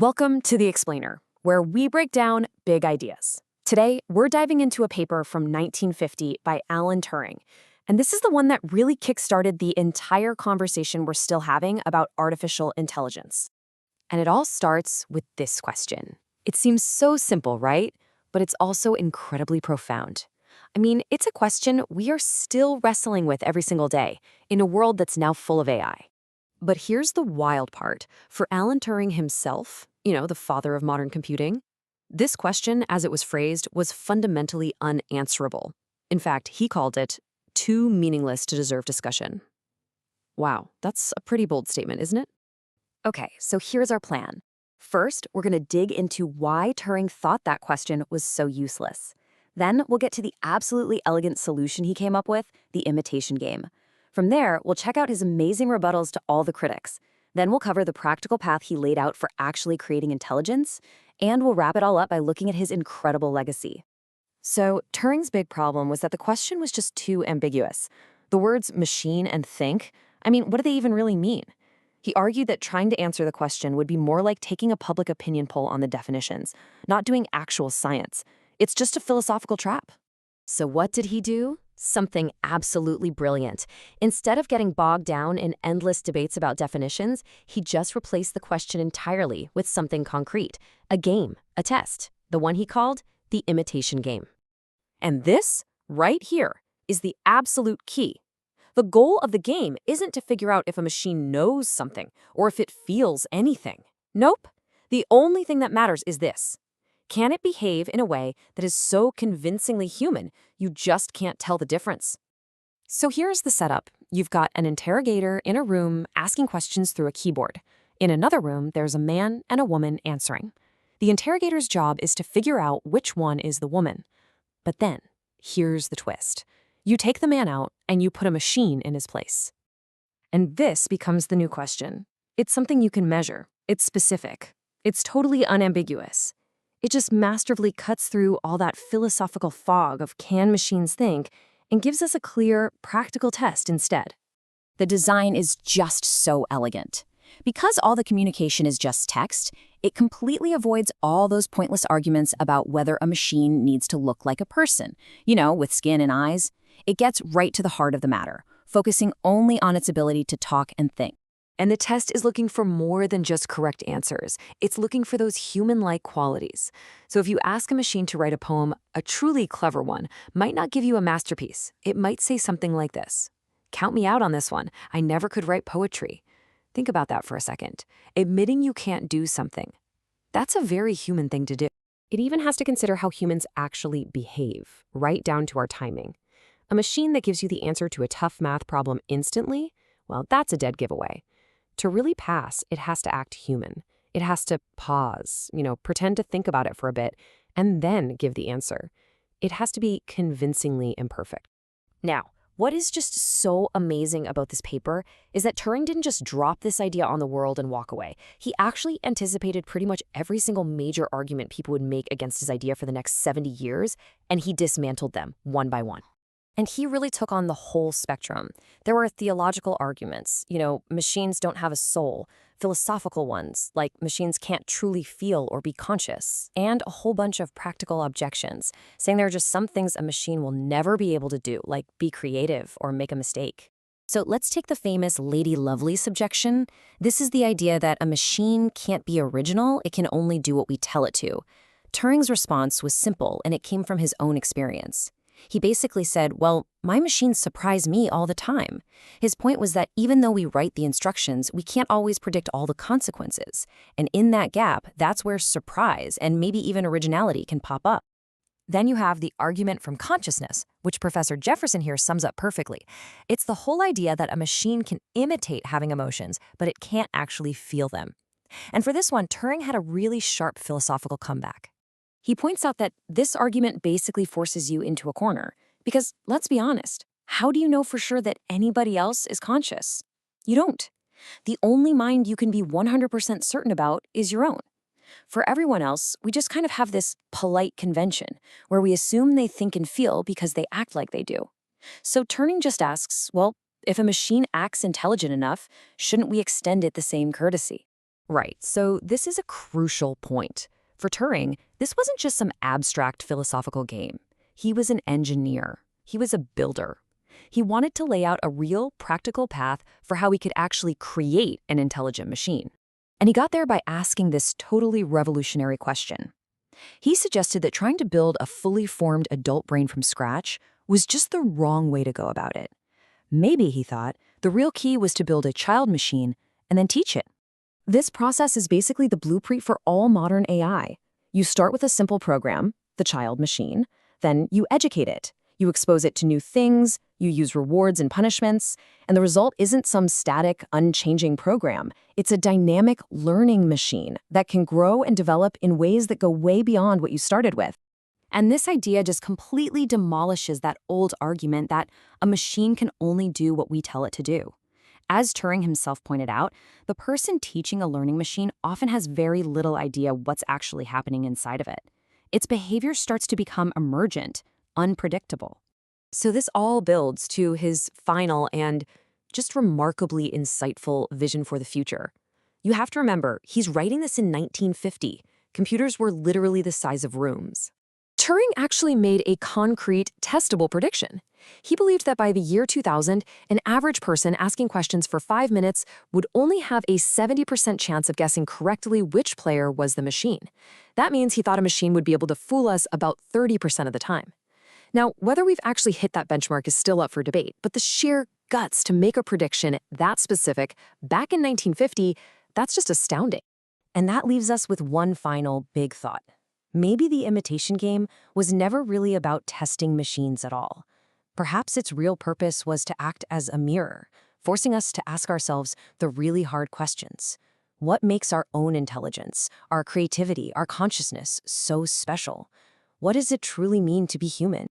Welcome to The Explainer, where we break down big ideas. Today, we're diving into a paper from 1950 by Alan Turing, and this is the one that really kickstarted the entire conversation we're still having about artificial intelligence. And it all starts with this question. It seems so simple, right? But it's also incredibly profound. I mean, it's a question we are still wrestling with every single day in a world that's now full of AI. But here's the wild part. For Alan Turing himself, the father of modern computing, this question, as it was phrased, was fundamentally unanswerable. In fact, he called it too meaningless to deserve discussion. Wow, that's a pretty bold statement, isn't it? Okay, so here's our plan. First, we're going to dig into why Turing thought that question was so useless. Then we'll get to the absolutely elegant solution he came up with, the imitation game. From there, we'll check out his amazing rebuttals to all the critics. Then we'll cover the practical path he laid out for actually creating intelligence, and we'll wrap it all up by looking at his incredible legacy. So, Turing's big problem was that the question was just too ambiguous. The words machine and think, what do they even really mean? He argued that trying to answer the question would be more like taking a public opinion poll on the definitions, not doing actual science. It's just a philosophical trap. So what did he do? Something absolutely brilliant. Instead of getting bogged down in endless debates about definitions, he just replaced the question entirely with something concrete, a game, a test, the one he called the imitation game. And this, right here, is the absolute key. The goal of the game isn't to figure out if a machine knows something or if it feels anything. Nope. The only thing that matters is this. Can it behave in a way that is so convincingly human, you just can't tell the difference? So here's the setup. You've got an interrogator in a room asking questions through a keyboard. In another room, there's a man and a woman answering. The interrogator's job is to figure out which one is the woman. But then, here's the twist. You take the man out and you put a machine in his place. And this becomes the new question. It's something you can measure. It's specific. It's totally unambiguous. It just masterfully cuts through all that philosophical fog of can machines think and gives us a clear, practical test instead. The design is just so elegant. Because all the communication is just text, it completely avoids all those pointless arguments about whether a machine needs to look like a person, with skin and eyes. It gets right to the heart of the matter, focusing only on its ability to talk and think. And the test is looking for more than just correct answers. It's looking for those human-like qualities. So if you ask a machine to write a poem, a truly clever one might not give you a masterpiece. It might say something like this. Count me out on this one. I never could write poetry. Think about that for a second. Admitting you can't do something. That's a very human thing to do. It even has to consider how humans actually behave, right down to our timing. A machine that gives you the answer to a tough math problem instantly, well, that's a dead giveaway. To really pass, it has to act human. It has to pause, pretend to think about it for a bit, and then give the answer. It has to be convincingly imperfect. Now, what is just so amazing about this paper is that Turing didn't just drop this idea on the world and walk away. He actually anticipated pretty much every single major argument people would make against his idea for the next 70 years, and he dismantled them one by one. And he really took on the whole spectrum. There were theological arguments, machines don't have a soul, philosophical ones, like machines can't truly feel or be conscious, and a whole bunch of practical objections, saying there are just some things a machine will never be able to do, like be creative or make a mistake. So let's take the famous Lady Lovelace objection. This is the idea that a machine can't be original, it can only do what we tell it to. Turing's response was simple, and it came from his own experience. He basically said, well, my machines surprise me all the time. His point was that even though we write the instructions, we can't always predict all the consequences. And in that gap, that's where surprise and maybe even originality can pop up. Then you have the argument from consciousness, which Professor Jefferson here sums up perfectly. It's the whole idea that a machine can imitate having emotions, but it can't actually feel them. And for this one, Turing had a really sharp philosophical comeback. He points out that this argument basically forces you into a corner. Because, let's be honest, how do you know for sure that anybody else is conscious? You don't. The only mind you can be 100% certain about is your own. For everyone else, we just kind of have this polite convention, where we assume they think and feel because they act like they do. So Turing just asks, well, if a machine acts intelligent enough, shouldn't we extend it the same courtesy? Right, so this is a crucial point. For Turing, this wasn't just some abstract philosophical game. He was an engineer. He was a builder. He wanted to lay out a real, practical path for how we could actually create an intelligent machine. And he got there by asking this totally revolutionary question. He suggested that trying to build a fully formed adult brain from scratch was just the wrong way to go about it. Maybe, he thought, the real key was to build a child machine and then teach it. This process is basically the blueprint for all modern AI. You start with a simple program, the child machine, then you educate it. You expose it to new things, you use rewards and punishments, and the result isn't some static, unchanging program. It's a dynamic learning machine that can grow and develop in ways that go way beyond what you started with. And this idea just completely demolishes that old argument that a machine can only do what we tell it to do. As Turing himself pointed out, the person teaching a learning machine often has very little idea what's actually happening inside of it. Its behavior starts to become emergent, unpredictable. So this all builds to his final and just remarkably insightful vision for the future. You have to remember, he's writing this in 1950. Computers were literally the size of rooms. Turing actually made a concrete, testable prediction. He believed that by the year 2000, an average person asking questions for 5 minutes would only have a 70% chance of guessing correctly which player was the machine. That means he thought a machine would be able to fool us about 30% of the time. Now, whether we've actually hit that benchmark is still up for debate, but the sheer guts to make a prediction that specific back in 1950, that's just astounding. And that leaves us with one final big thought. Maybe the imitation game was never really about testing machines at all. Perhaps its real purpose was to act as a mirror, forcing us to ask ourselves the really hard questions. What makes our own intelligence, our creativity, our consciousness so special? What does it truly mean to be human?